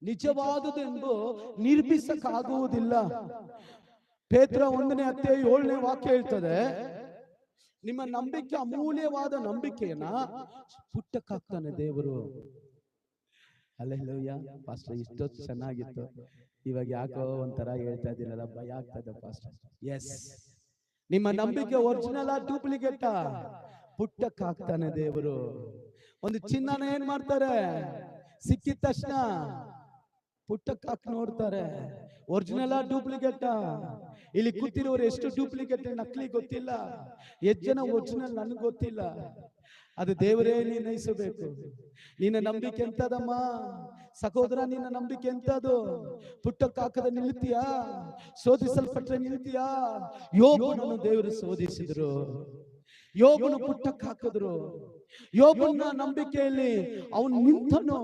ನಿಜವಾದುದೆಂದು ನಿರ್ಮಿಸಕ್ಕಾಗುವುದಿಲ್ಲ. ಪೇತ್ರ 1:7 ವಾಕ್ಯ ಹೇಳ್ತದೆ, ನಿಮ್ಮ ನಂಬಿಕೆ, ಅಮೂಲ್ಯವಾದ ನಂಬಿಕೆಯನ್ನ ಪುಟ್ಟಕ್ಕಾಗ್ತಾನೆ ದೇವರು. ಹಲ್ಲೆಲೂಯಾ. ಪಾಸ್ಟರ್ ಇಷ್ಟೊತ್ತು ಚೆನ್ನಾಗಿತ್ತು, ಇವಾಗ ಯಾಕೋ ಒಂಥರ ಹೇಳ್ತಾ ಇದ್ದೀರಲ್ಲ, ಭಯ ಆಗ್ತದೆ ಪಾಸ್ಟರ್. ಎಸ್, ನಿಮ್ಮ ನಂಬಿಕೆ ಒರಿಜಿನಲ್ ಡೂಪ್ಲಿಕೇಟ್ ಪುಟ್ಟಕ್ಕಾಗ್ತಾನೆ ದೇವರು. ಒಂದು ಚಿನ್ನನ ಏನ್ ಮಾಡ್ತಾರೆ, ಸಿಕ್ಕಿದ ತಕ್ಷಣ ಪುಟ್ಟಕ್ಕಾಕ್ ನೋಡ್ತಾರೆ, ಒರಿಜಿನಲ್ ಡೂಪ್ಲಿಕೇಟ್. ಇಲ್ಲಿ ಕೂತಿರೋರು ಎಷ್ಟು ಡೂಪ್ಲಿಕೇಟ್ ನಕಲಿ ಗೊತ್ತಿಲ್ಲ, ಎಷ್ಟು ಜನ ಒರಿಜಿನಲ್ ನನಗೆ ಗೊತ್ತಿಲ್ಲ. ಅದು ದೇವರೇ ನಿರ್ಣಯಿಸಬೇಕು. ನಿನ್ನ ನಂಬಿಕೆ ಎಂತದಮ್ಮ ಸಹೋದರ, ನಿನ್ನ ನಂಬಿಕೆ ಎಂತದು? ಪುಟ್ಟಕ್ಕಾಕದ ನಿಲ್ತೀಯಾ? ಶೋಧಿಸಲ್ಪಟ್ರೆ ನಿಲ್ತೀಯಾ? ಯೋಬನನ್ನು ದೇವರು ಶೋಧಿಸಿದ್ರು, ಯೋಬನು ಪುಟ್ಟಕ್ಕಾಕಿದ್ರು. ಯೋಬನ ನಂಬಿಕೆಯಲ್ಲಿ ಅವನು ನಿಂತನು.